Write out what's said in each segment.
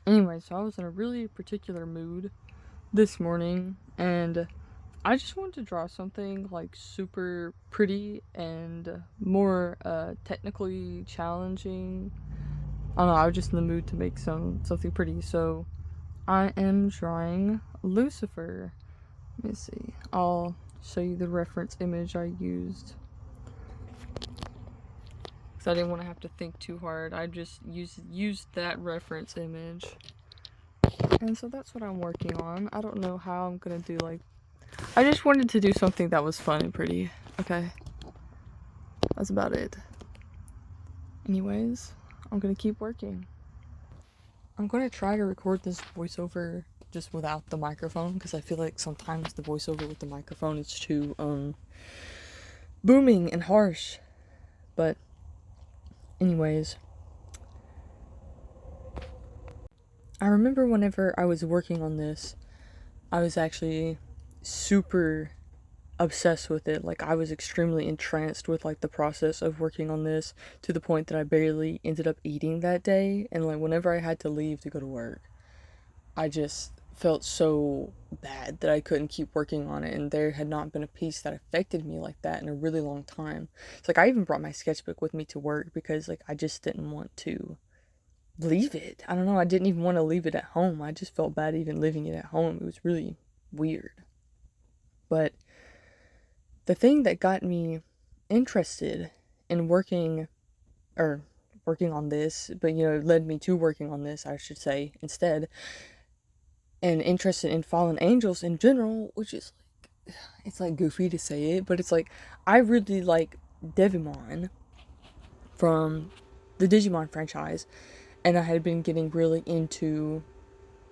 Anyway, so I was in a really particular mood this morning, and I just wanted to draw something like super pretty and more technically challenging. I don't know, I was just in the mood to make something pretty, so I am drawing Lucifer. Let me see. I'll show you the reference image I used. Because I didn't want to have to think too hard. I just used that reference image. And so that's what I'm working on. I don't know how I'm gonna do, like, I just wanted to do something that was fun and pretty. Okay. That's about it. Anyways, I'm gonna keep working. I'm gonna try to record this voiceover just without the microphone, because I feel like sometimes the voiceover with the microphone is too, booming and harsh. But, anyways. I remember whenever I was working on this, I was actually super obsessed with it. Like, I was extremely entranced with, like, the process of working on this, to the point that I barely ended up eating that day. And, like, whenever I had to leave to go to work, I just felt so bad that I couldn't keep working on it, and there had not been a piece that affected me like that in a really long time. It's like I even brought my sketchbook with me to work, because, like, I just didn't want to leave it. I don't know, I didn't even want to leave it at home. I just felt bad even leaving it at home. It was really weird. But the thing that got me interested in working on this, but, led me to working on this, I should say, instead, and interested in fallen angels in general, which is, like, it's, like, goofy to say it, but it's, like, I really like Devimon from the Digimon franchise, and I had been getting really into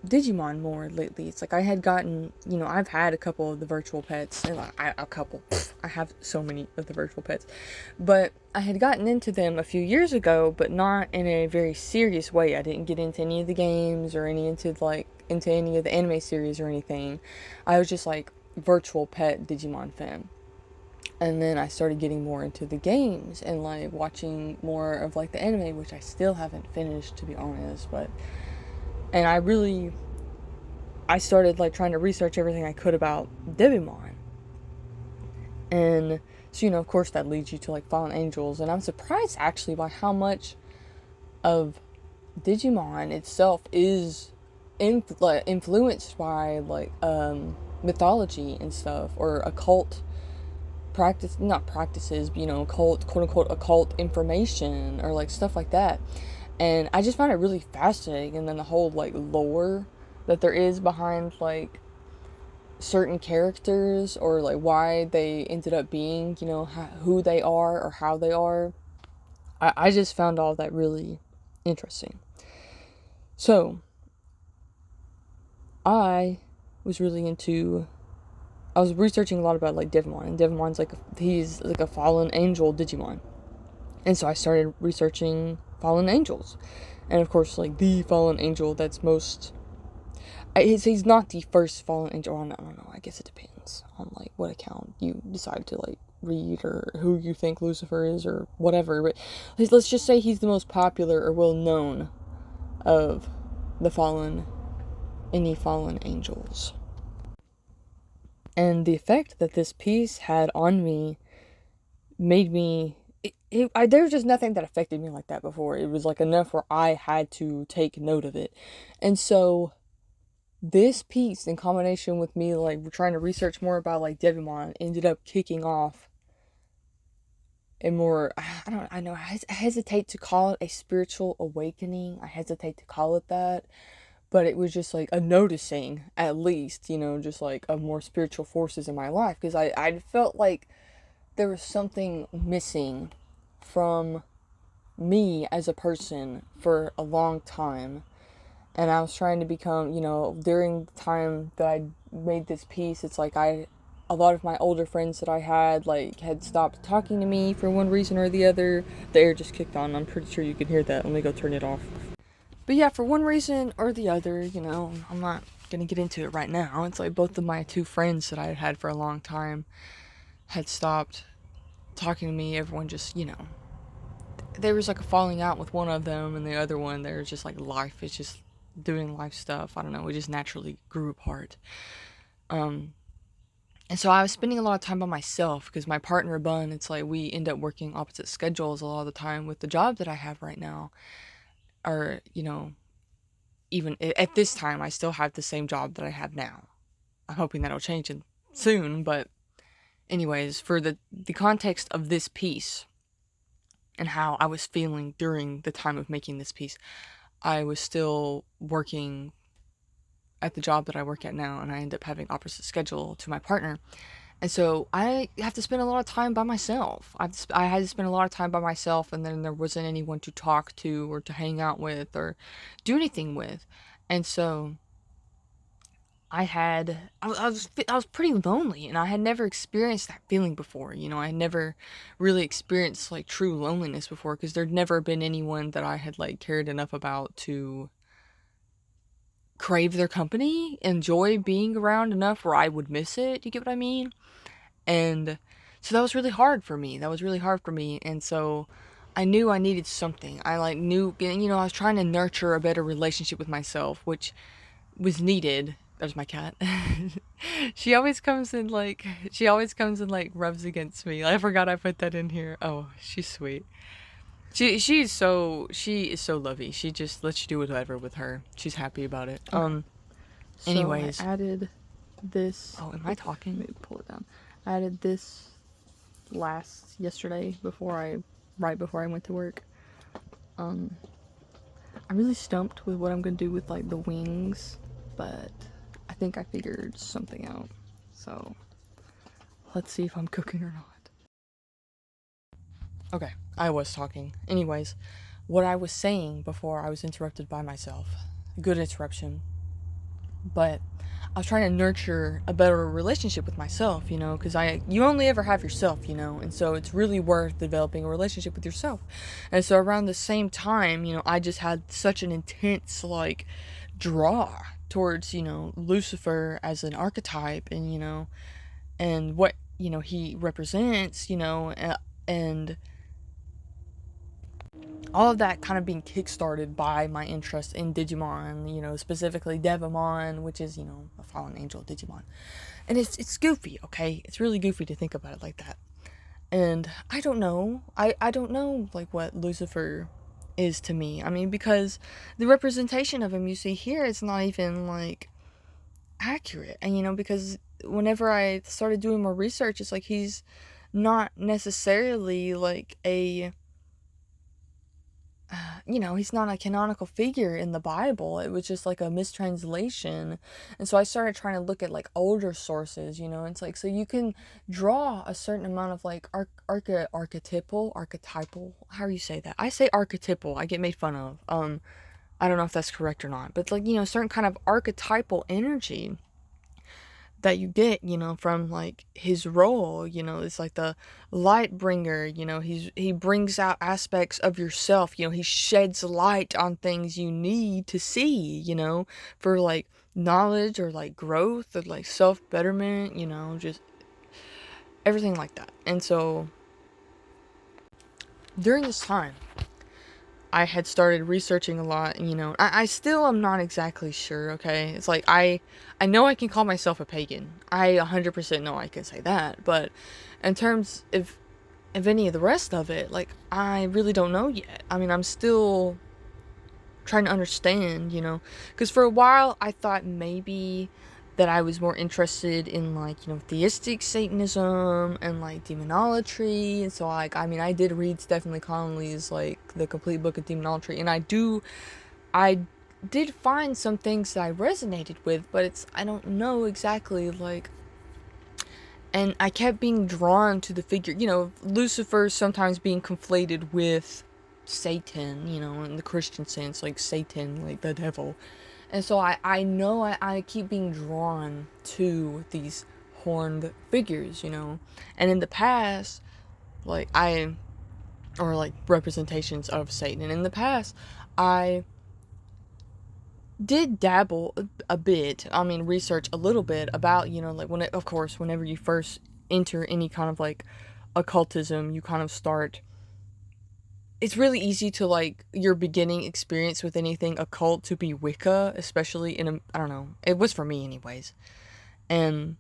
Digimon more lately. It's like I had gotten, I've had a couple of the virtual pets, and I have so many of the virtual pets, but I had gotten into them a few years ago, but not in a very serious way. I didn't get into any of the games or into any of the anime series or anything. I was just like virtual pet Digimon fan. And then I started getting more into the games and, like, watching more of, like, the anime, which I still haven't finished, to be honest, and I started, like, trying to research everything I could about Devimon. And so, of course that leads you to, like, fallen angels, and I'm surprised actually by how much of Digimon itself is influenced by, like, mythology and stuff, or occult not practices, but, occult, quote unquote, occult information, or, like, stuff like that. And I just find it really fascinating. And then the whole, like, lore that there is behind, like, certain characters, or, like, why they ended up being, who they are or how they are. I just found all that really interesting. So, I was researching a lot about, like, Devimon, and Devimon's he's like a fallen angel Digimon. And so I started researching fallen angels. And of course, like, the fallen angel that's most... he's not the first fallen angel. I don't know. I guess it depends on, like, what account you decide to, like, read, or who you think Lucifer is, or whatever. But let's just say he's the most popular or well-known of any fallen angels. And the effect that this piece had on me made me... there was just nothing that affected me like that before. It was, like, enough where I had to take note of it. And so this piece, in combination with me, like, trying to research more about, like, Devimon, ended up kicking off a more... I hesitate to call it a spiritual awakening. I hesitate to call it that. But it was just, like, a noticing, at least, just, like, of more spiritual forces in my life. Because I felt like there was something missing from me as a person for a long time. And I was trying to become, during the time that I made this piece, it's like a lot of my older friends that I had, like, had stopped talking to me for one reason or the other. The air just kicked on. I'm pretty sure you can hear that. Let me go turn it off. But yeah, for one reason or the other, I'm not gonna get into it right now. It's like both of my two friends that I had for a long time had stopped talking to me. Everyone just, there was, like, a falling out with one of them, and the other one, there's just, like, life is just doing life stuff. I don't know, we just naturally grew apart. Um, and so I was spending a lot of time by myself because my partner Bun, it's like we end up working opposite schedules a lot of the time with the job that I have right now. Or, even at this time, I still have the same job that I have now. I'm hoping that'll change soon, but anyways, for the context of this piece and how I was feeling during the time of making this piece, I was still working at the job that I work at now, and I end up having opposite schedule to my partner. And so I have to spend a lot of time by myself. I had to spend a lot of time by myself, and then there wasn't anyone to talk to or to hang out with or do anything with. And so I was pretty lonely, and I had never experienced that feeling before. I had never really experienced like true loneliness before because there'd never been anyone that I had like cared enough about to crave their company, enjoy being around enough where I would miss it. You get what I mean? And so that was really hard for me. And so I knew I needed something. I like knew, I was trying to nurture a better relationship with myself, which was needed. There's my cat. She always comes and like rubs against me. I forgot I put that in here. Oh, she's sweet. She is so lovey. She just lets you do whatever with her. She's happy about it. Okay. Anyways. So I added this. Oh, am I talking? Let me pull it down. I added this yesterday right before I went to work. I'm really stumped with what I'm gonna do with like the wings, but I think I figured something out. So let's see if I'm cooking or not. Okay, I was talking. Anyways, what I was saying before I was interrupted by myself. Good interruption. But I was trying to nurture a better relationship with myself, because you only ever have yourself, and so it's really worth developing a relationship with yourself. And so around the same time, I just had such an intense, like, draw towards, Lucifer as an archetype and what, he represents, and all of that kind of being kickstarted by my interest in Digimon, specifically Devamon, which is, a fallen angel Digimon. And it's goofy, okay? It's really goofy to think about it like that. And I don't know. I don't know, like, what Lucifer is to me. I mean, because the representation of him you see here is not even, like, accurate. And, because whenever I started doing more research, it's like he's not necessarily, like, he's not a canonical figure in the Bible. It was just like a mistranslation. And so I started trying to look at like older sources, it's like, so you can draw a certain amount of like archetypal, how do you say that? I say archetypal, I get made fun of. I don't know if that's correct or not, but like, certain kind of archetypal energy that you get, from like his role, it's like the light bringer, he brings out aspects of yourself, he sheds light on things you need to see, for like knowledge or like growth or like self-betterment, just everything like that. And so during this time I had started researching a lot, and, I still am not exactly sure, okay? It's like, I know I can call myself a pagan. I 100% know I can say that, but in terms of any of the rest of it, like, I really don't know yet. I mean, I'm still trying to understand, because for a while I thought maybe that I was more interested in, like, theistic Satanism and, like, demonolatry. And so, like, I mean, I did read Stephanie Connolly's, like, The Complete Book of Demonolatry, and I did find some things that I resonated with, but I don't know exactly, like, and I kept being drawn to the figure, Lucifer sometimes being conflated with Satan, in the Christian sense, like Satan, like the devil. And so I know I keep being drawn to these horned figures, and in the past, like, or like representations of Satan, and in the past, I did dabble a bit, research a little bit about, like, of course, whenever you first enter any kind of, like, occultism, you kind of start it's really easy to like your beginning experience with anything occult to be Wicca, especially in a, I don't know, it was for me anyways. And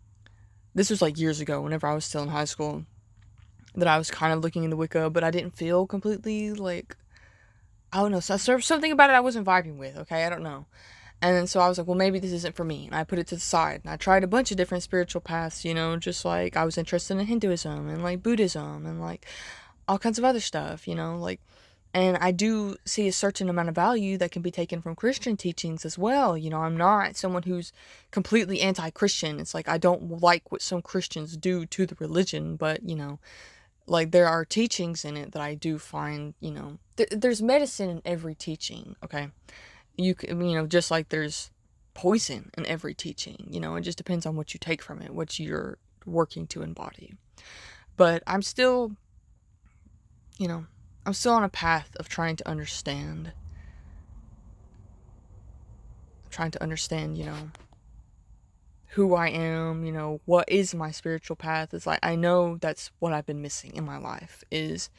this was like years ago, whenever I was still in high school, that I was kind of looking into Wicca, but I didn't feel completely like, I don't know, so something about it I wasn't vibing with, okay? I don't know. And then so I was like, well, maybe this isn't for me. And I put it to the side. And I tried a bunch of different spiritual paths, you know, just like I was interested in Hinduism and like Buddhism and like all kinds of other stuff, you know, like, and I do see a certain amount of value that can be taken from Christian teachings as well. You know, I'm not someone who's completely anti-Christian. It's like I don't like what some Christians do to the religion, but, you know, like there are teachings in it that I do find, you know, there's medicine in every teaching, okay? You know, just like there's poison in every teaching, you know, it just depends on what you take from it, what you're working to embody. But I'm still, you know, I'm still on a path of trying to understand, you know, who I am, you know, what is my spiritual path. It's like, I know that's what I've been missing in my life, is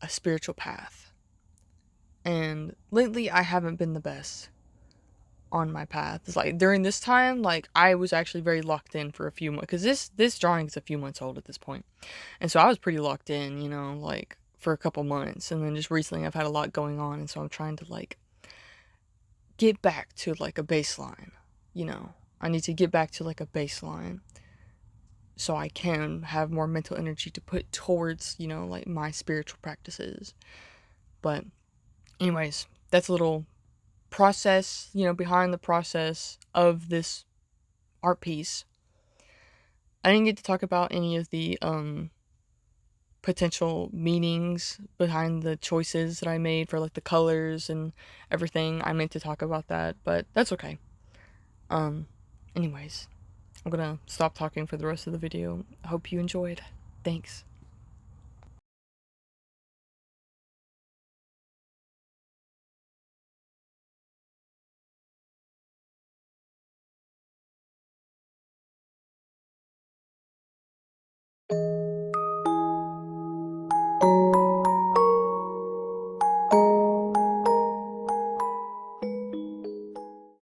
a spiritual path. And lately, I haven't been the best on my path. It's like during this time, like I was actually very locked in for a few months, because this drawing is a few months old at this point, and so I was pretty locked in, you know, like for a couple months, and then just recently I've had a lot going on, and so I'm trying to like get back to like a baseline, you know. I need to get back to like a baseline so I can have more mental energy to put towards, you know, like my spiritual practices. But anyways, that's a little process, you know, behind the process of this art piece. I didn't get to talk about any of the potential meanings behind the choices that I made for like the colors and everything. I meant to talk about that, but that's okay. Um anyways, I'm gonna stop talking for the rest of the video. I hope you enjoyed. Thanks.